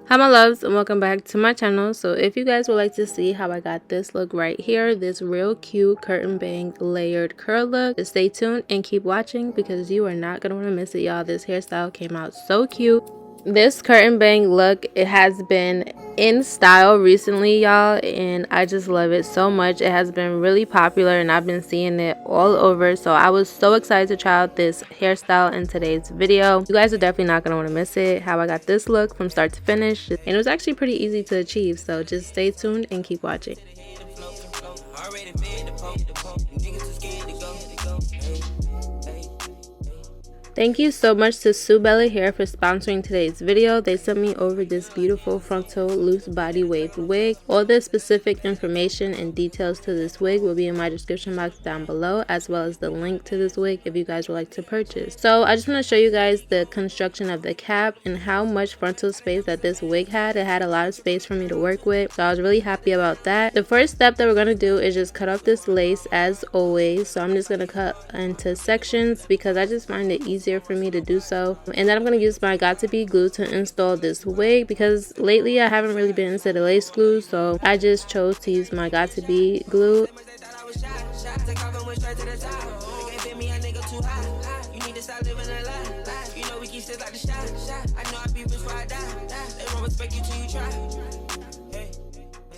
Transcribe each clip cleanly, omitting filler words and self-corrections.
Hi my loves, and welcome back to my channel. So if you guys would like to see how I got this look right here, this real cute curtain bang layered curl look, just stay tuned and keep watching because you are not going to want to miss it, y'all. This hairstyle came out so cute. This curtain bang look, it has been in style recently, y'all, and I just love it so much. It has been really popular and I've been seeing it all over, so I was so excited to try out this hairstyle in today's video. You guys are definitely not going to want to miss it, how I got this look from start to finish, and it was actually pretty easy to achieve, so just stay tuned and keep watching. Thank you so much to Subellahair for sponsoring today's video. They sent me over this beautiful frontal loose body wave wig. All the specific information and details to this wig will be in my description box down below, as well as the link to this wig if you guys would like to purchase. So I just want to show you guys the construction of the cap and how much frontal space that this wig had. It had a lot of space for me to work with, so I was really happy about that. The first step that we're going to do is just cut off this lace as always. So I'm just going to cut into sections because I just find it easier for me to do so. And then I'm going to use my Got2b glue to install this wig because lately I haven't really been into the lace glue, so I just chose to use my Got2b glue.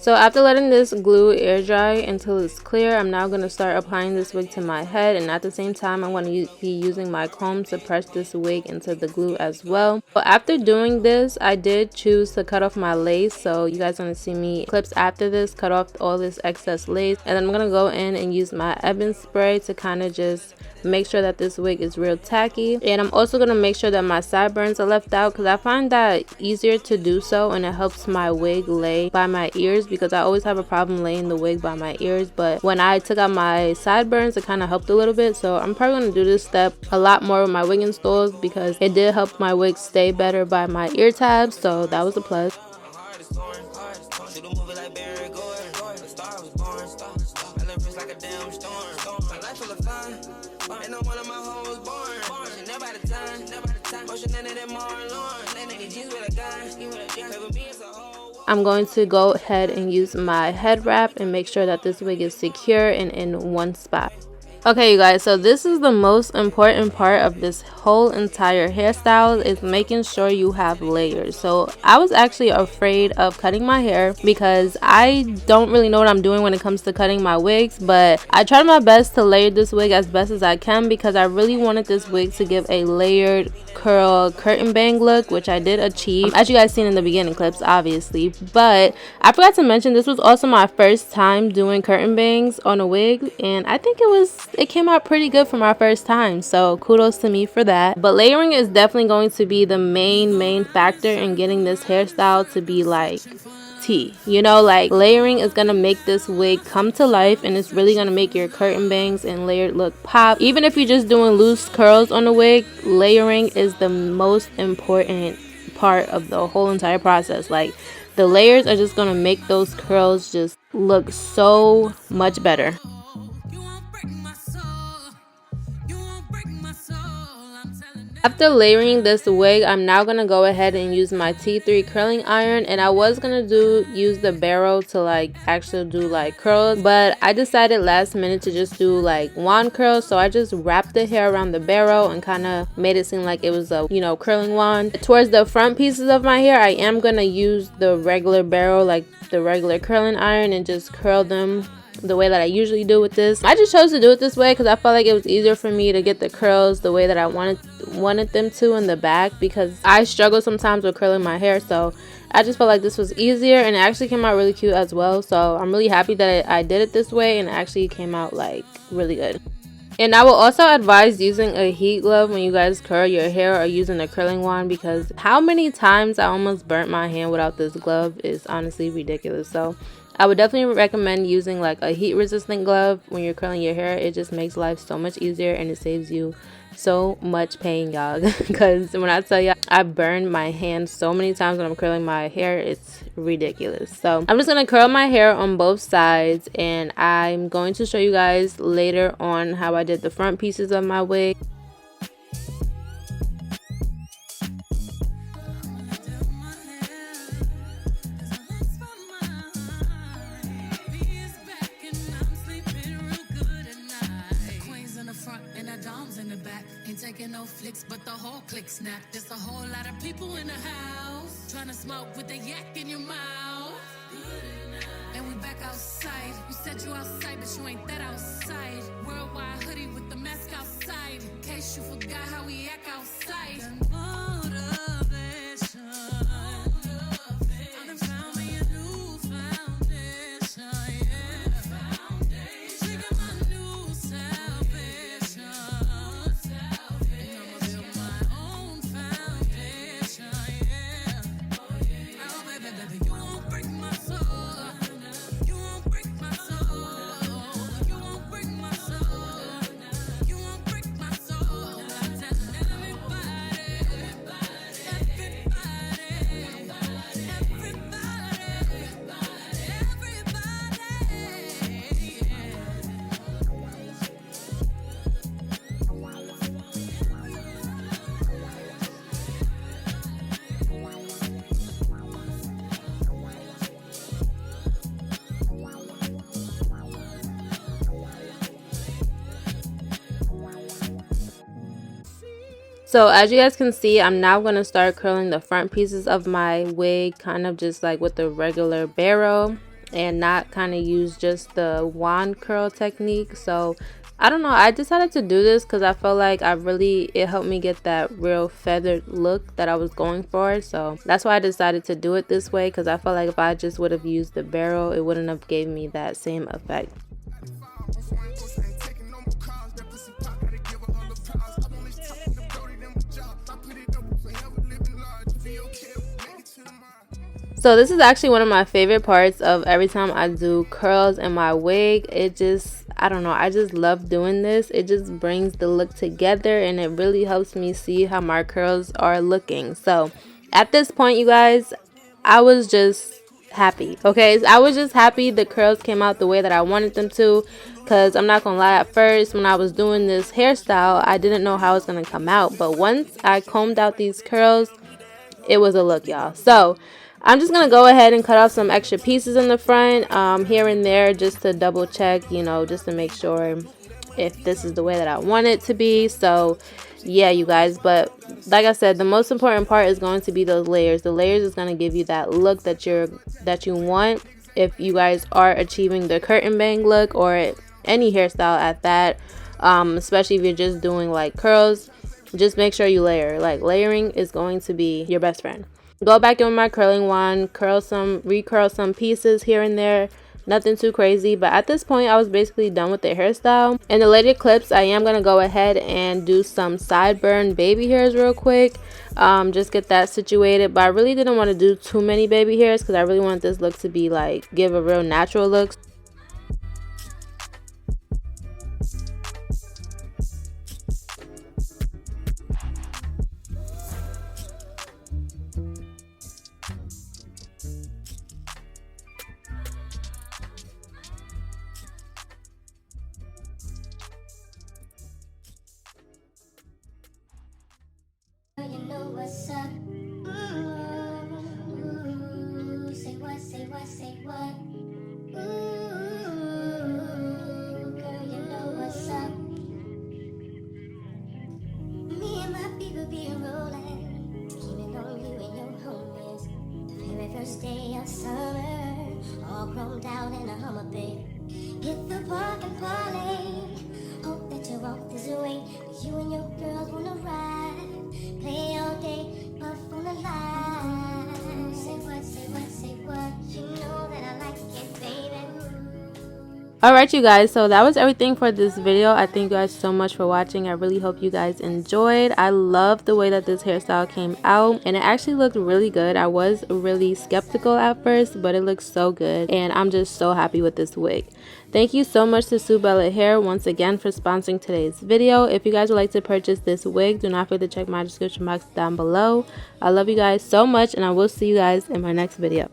So after letting this glue air dry until it's clear, I'm now going to start applying this wig to my head, and at the same time I'm going to be using my comb to press this wig into the glue as well. But after doing this, I did choose to cut off my lace, so you guys are going to see me clips after this cut off all this excess lace, and then I'm going to go in and use my Ebin spray to kind of just make sure that this wig is real tacky. And I'm also going to make sure that my sideburns are left out because I find that easier to do so, and it helps my wig lay by my ears because I always have a problem laying the wig by my ears. But when I took out my sideburns, it kind of helped a little bit, so I'm probably going to do this step a lot more with my wig installs because it did help my wig stay better by my ear tabs, so that was a plus. I'm going to go ahead and use my head wrap and make sure that this wig is secure and in one spot. Okay you guys, so this is the most important part of this whole entire hairstyle, is making sure you have layers. So I was actually afraid of cutting my hair because I don't really know what I'm doing when it comes to cutting my wigs, but I tried my best to layer this wig as best as I can because I really wanted this wig to give a layered curl curtain bang look, which I did achieve, as you guys seen in the beginning clips obviously. But I forgot to mention, this was also my first time doing curtain bangs on a wig, and I think it came out pretty good for my first time, so kudos to me for that. But layering is definitely going to be the main factor in getting this hairstyle to be like tea, you know, like layering is gonna make this wig come to life, and it's really gonna make your curtain bangs and layered look pop. Even if you're just doing loose curls on the wig, layering is the most important part of the whole entire process. Like the layers are just gonna make those curls just look so much better. After layering this wig, I'm now going to go ahead and use my T3 curling iron, and I was going to use the barrel to like actually do like curls, but I decided last minute to just do like wand curls, so I just wrapped the hair around the barrel and kind of made it seem like it was a, you know, curling wand. Towards the front pieces of my hair, I am going to use the regular barrel, like the regular curling iron, and just curl them the way that I usually do with this. I just chose to do it this way because I felt like it was easier for me to get the curls the way that I wanted them to in the back, because I struggle sometimes with curling my hair, so I just felt like this was easier, and it actually came out really cute as well. So I'm really happy that I did it this way, and it actually came out like really good. And I will also advise using a heat glove when you guys curl your hair or using a curling wand, because how many times I almost burnt my hand without this glove is honestly ridiculous. So I would definitely recommend using like a heat resistant glove when you're curling your hair. It just makes life so much easier, and it saves you so much pain, y'all. Because when I tell you I burned my hand so many times when I'm curling my hair, it's ridiculous. So I'm just gonna curl my hair on both sides, and I'm going to show you guys later on how I did the front pieces of my wig. no flicks, but the whole click snap. There's a whole lot of people in the house trying to smoke with a yak in your mouth. And we back outside. You said you outside, but you ain't that outside. Worldwide hoodie with the mask outside. In case you forgot how we act outside. Motivation. I done found me a new foundation, yeah. Taking my new salvation. I'ma build my own foundation, yeah. Oh, baby, baby, you won't break my soul. You won't break my soul. You won't break my soul. You won't break my soul. I tell everybody, So as you guys can see, I'm now going to start curling the front pieces of my wig, kind of just like with the regular barrow, and not kind of use just the wand curl technique. So I don't know, I decided to do this because I felt like it helped me get that real feathered look that I was going for. So that's why I decided to do it this way, because I felt like if I just would have used the barrow, it wouldn't have gave me that same effect. So this is actually one of my favorite parts of every time I do curls in my wig. It just, I don't know, I just love doing this. It just brings the look together and it really helps me see how my curls are looking. So at this point, you guys, I was just happy. Okay, I was just happy the curls came out the way that I wanted them to, because I'm not gonna lie, at first when I was doing this hairstyle, I didn't know how it's gonna come out, but once I combed out these curls, it was a look, y'all. So I'm just gonna go ahead and cut off some extra pieces in the front, here and there, just to double check, you know, just to make sure if this is the way that I want it to be. So yeah, you guys, but like I said, the most important part is going to be those layers. The layers is going to give you that look that you want, if you guys are achieving the curtain bang look or any hairstyle at that, especially if you're just doing like curls. Just make sure you layer. Like, layering is going to be your best friend. Go back in with my curling wand, recurl some pieces here and there. Nothing too crazy, but at this point I was basically done with the hairstyle. In the later clips, I am going to go ahead and do some sideburn baby hairs real quick, just get that situated. But I really didn't want to do too many baby hairs because I really want this look to be like, give a real natural look. What's up? Ooh, say what, say what, say what? Ooh, girl, you know what's up. Me and my people be rolling, keeping on you and your homies. The very first day of summer, all chromed out in a Hummer, babe. Hit the park and parlay. Hope that you walk this way. You and your girls wanna ride. Play all day, puff on the line. Say what, say what, say what. You know that I like it, baby. Alright, you guys, so that was everything for this video. I thank you guys so much for watching. I really hope you guys enjoyed. I love the way that this hairstyle came out, and it actually looked really good. I was really skeptical at first, but it looks so good, and I'm just so happy with this wig. Thank you so much to Subellahair once again for sponsoring today's video. If you guys would like to purchase this wig, do not forget to check my description box down below. I love you guys so much, and I will see you guys in my next video.